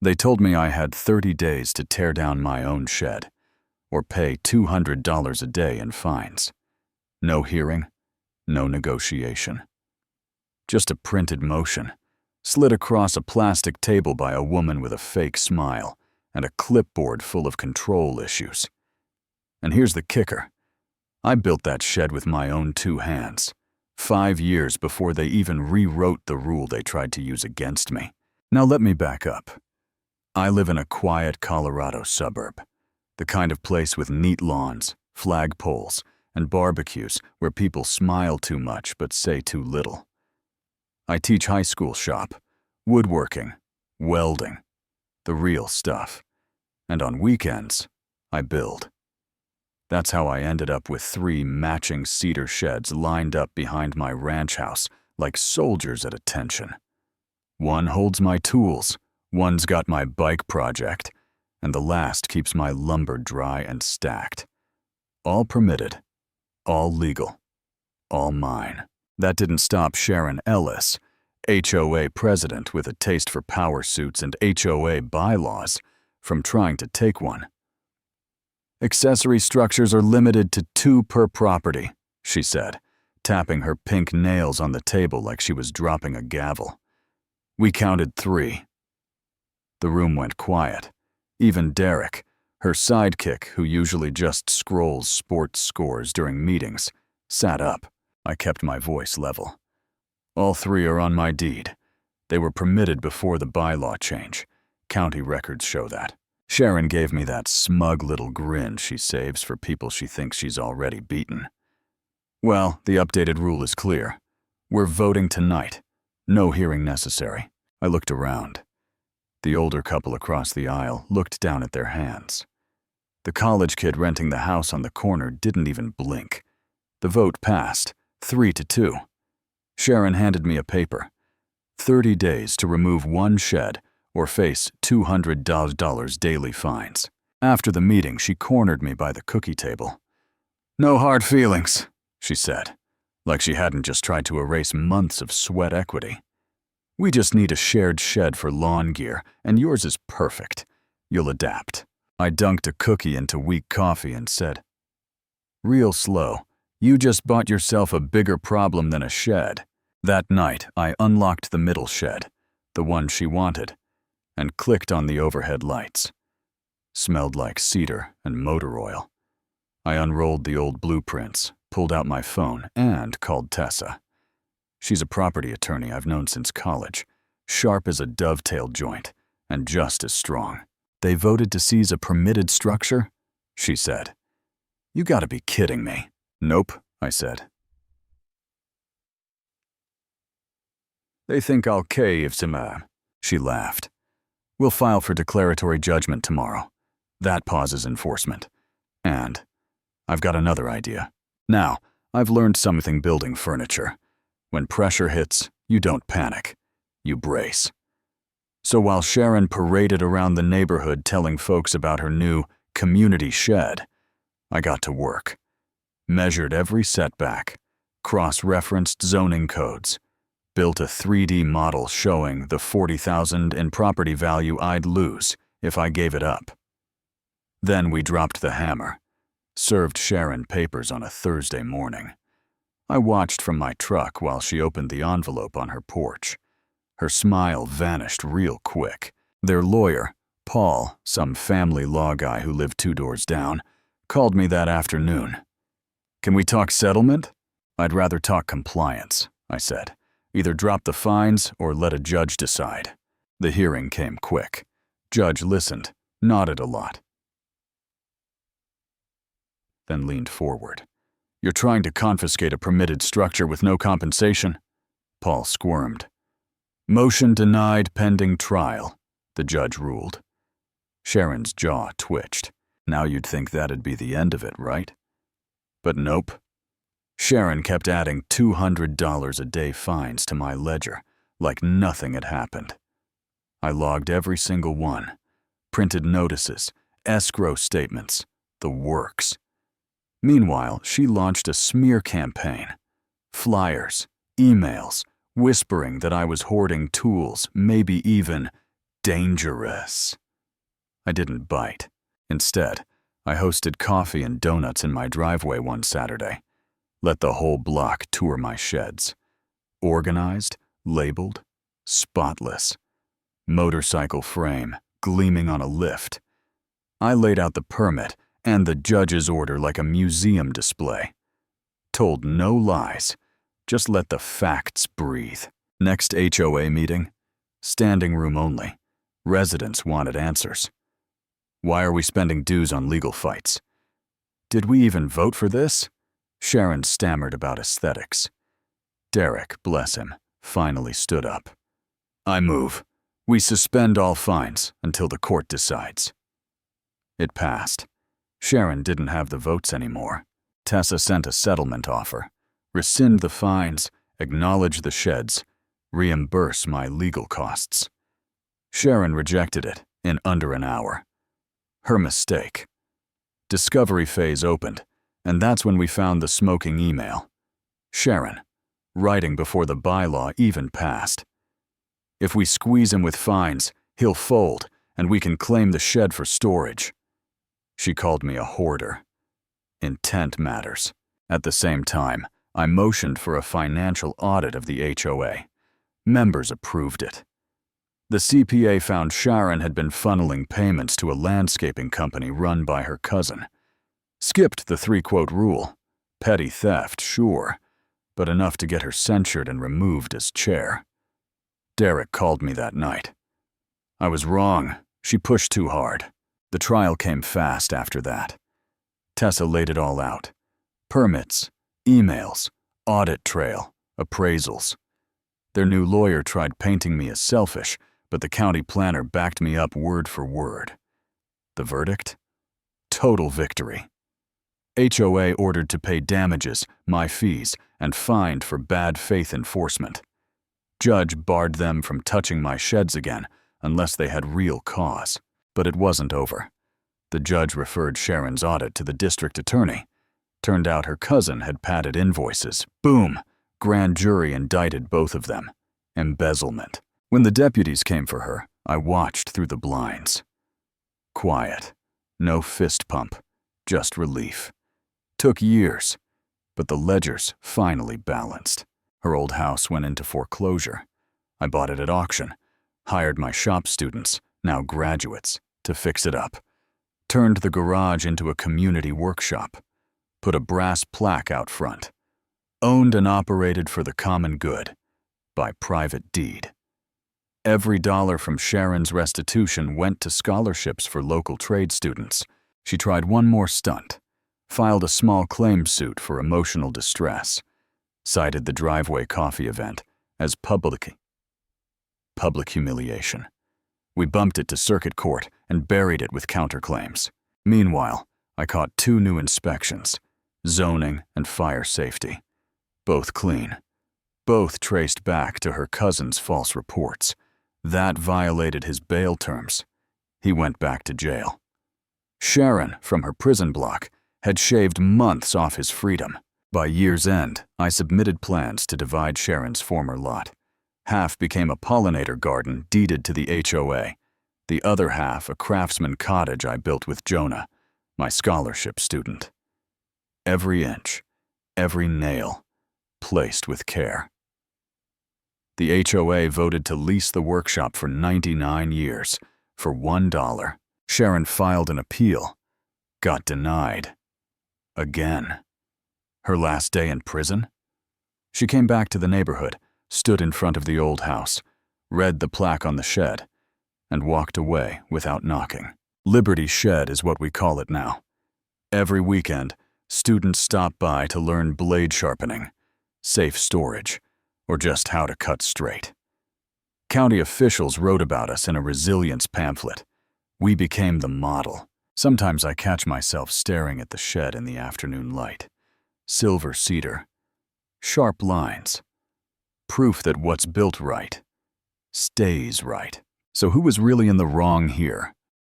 They told me I had 30 days to tear down my own shed, or pay $200 a day in fines. No hearing, no negotiation. Just a printed motion, slid across a plastic table by a woman with a fake smile and a clipboard full of control issues. And here's the kicker. I built that shed with my own 2 hands, 5 years before they even rewrote the rule they tried to use against me. Now let me back up. I live in a quiet Colorado suburb, the kind of place with neat lawns, flagpoles, and barbecues where people smile too much but say too little. I teach high school shop, woodworking, welding, the real stuff. And on weekends, I build. That's how I ended up with 3 matching cedar sheds lined up behind my ranch house like soldiers at attention. One holds my tools, one's got my bike project, and the last keeps my lumber dry and stacked. All permitted, all legal, all mine. That didn't stop Sharon Ellis, HOA president with a taste for power suits and HOA bylaws, from trying to take one. Accessory structures are limited to 2 per property, she said, tapping her pink nails on the table like she was dropping a gavel. We counted 3. The room went quiet. Even Derek, her sidekick who usually just scrolls sports scores during meetings, sat up. I kept my voice level. All 3 are on my deed. They were permitted before the bylaw change. County records show that. Sharon gave me that smug little grin she saves for people she thinks she's already beaten. Well, the updated rule is clear. We're voting tonight. No hearing necessary. I looked around. The older couple across the aisle looked down at their hands. The college kid renting the house on the corner didn't even blink. The vote passed, 3-2. Sharon handed me a paper. 30 days to remove 1 shed or face $200 daily fines. After the meeting, she cornered me by the cookie table. "No hard feelings," she said, like she hadn't just tried to erase months of sweat equity. "We just need a shared shed for lawn gear, and yours is perfect. You'll adapt." I dunked a cookie into weak coffee and said, "Real slow, you just bought yourself a bigger problem than a shed." That night, I unlocked the middle shed, the one she wanted, and clicked on the overhead lights. Smelled like cedar and motor oil. I unrolled the old blueprints, pulled out my phone, and called Tessa. She's a property attorney I've known since college, sharp as a dovetail joint, and just as strong. "They voted to seize a permitted structure?" she said. "You gotta be kidding me." "Nope," I said. "They think I'll cave some," she laughed. "We'll file for declaratory judgment tomorrow. That pauses enforcement. And I've got another idea. Now, I've learned something building furniture. When pressure hits, you don't panic. You brace. So while Sharon paraded around the neighborhood telling folks about her new community shed, I got to work. Measured every setback, cross-referenced zoning codes, built a 3D model showing the $40,000 in property value I'd lose if I gave it up. Then we dropped the hammer, served Sharon papers on a Thursday morning. I watched from my truck while she opened the envelope on her porch. Her smile vanished real quick. Their lawyer, Paul, some family law guy who lived 2 doors down, called me that afternoon. "Can we talk settlement?" "I'd rather talk compliance," I said. "Either drop the fines or let a judge decide." The hearing came quick. Judge listened, nodded a lot, then leaned forward. "You're trying to confiscate a permitted structure with no compensation?" Paul squirmed. "Motion denied pending trial," the judge ruled. Sharon's jaw twitched. Now you'd think that'd be the end of it, right? But nope. Sharon kept adding $200 a day fines to my ledger, like nothing had happened. I logged every single one, printed notices, escrow statements, the works. Meanwhile, she launched a smear campaign. Flyers, emails, whispering that I was hoarding tools, maybe even Dangerous. I didn't bite. Instead, I hosted coffee and donuts in my driveway one Saturday. Let the whole block tour my sheds. Organized, labeled, spotless. Motorcycle frame gleaming on a lift. I laid out the permit and the judge's order like a museum display. Told no lies, just let the facts breathe. Next HOA meeting, standing room only. Residents wanted answers. Why are we spending dues on legal fights? Did we even vote for this? Sharon stammered about aesthetics. Derek, bless him, finally stood up. I move. We suspend all fines until the court decides. It passed. Sharon didn't have the votes anymore. Tessa sent a settlement offer. Rescind the fines, acknowledge the sheds, reimburse my legal costs. Sharon rejected it in under an hour. Her mistake. Discovery phase opened, and that's when we found the smoking email. Sharon, writing before the bylaw even passed. If we squeeze him with fines, he'll fold, and we can claim the shed for storage. She called me a hoarder. Intent matters. At the same time, I motioned for a financial audit of the HOA. Members approved it. The CPA found Sharon had been funneling payments to a landscaping company run by her cousin. Skipped the three-quote rule. Petty theft, sure, but enough to get her censured and removed as chair. Derek called me that night. I was wrong. She pushed too hard. The trial came fast after that. Tessa laid it all out. Permits, emails, audit trail, appraisals. Their new lawyer tried painting me as selfish, but the county planner backed me up word for word. The verdict? Total victory. HOA ordered to pay damages, my fees, and fined for bad faith enforcement. Judge barred them from touching my sheds again unless they had real cause. But it wasn't over. The judge referred Sharon's audit to the district attorney. Turned out her cousin had padded invoices. Boom! Grand jury indicted both of them. Embezzlement. When the deputies came for her, I watched through the blinds. Quiet. No fist pump. Just relief. Took years, but the ledgers finally balanced. Her old house went into foreclosure. I bought it at auction. Hired my shop students, now graduates, to fix it up. Turned the garage into a community workshop. Put a brass plaque out front. Owned and operated for the common good, by private deed. Every dollar from Sharon's restitution went to scholarships for local trade students. She tried one more stunt. Filed a small claim suit for emotional distress. Cited the driveway coffee event as public humiliation. We bumped it to circuit court and buried it with counterclaims. Meanwhile, I caught 2 new inspections, zoning and fire safety. Both clean. Both traced back to her cousin's false reports. That violated his bail terms. He went back to jail. Sharon, from her prison block, had shaved months off his freedom. By year's end, I submitted plans to divide Sharon's former lot. Half became a pollinator garden deeded to the HOA. The other half a craftsman cottage I built with Jonah, my scholarship student. Every inch, every nail, placed with care. The HOA voted to lease the workshop for 99 years, for $1. Sharon filed an appeal. Got denied. Again. Her last day in prison? She came back to the neighborhood, stood in front of the old house, read the plaque on the shed, and walked away without knocking. Liberty Shed is what we call it now. Every weekend, students stop by to learn blade sharpening, safe storage, or just how to cut straight. County officials wrote about us in a resilience pamphlet. We became the model. Sometimes I catch myself staring at the shed in the afternoon light. Silver cedar. Sharp lines. Proof that what's built right stays right. So who was really in the wrong here?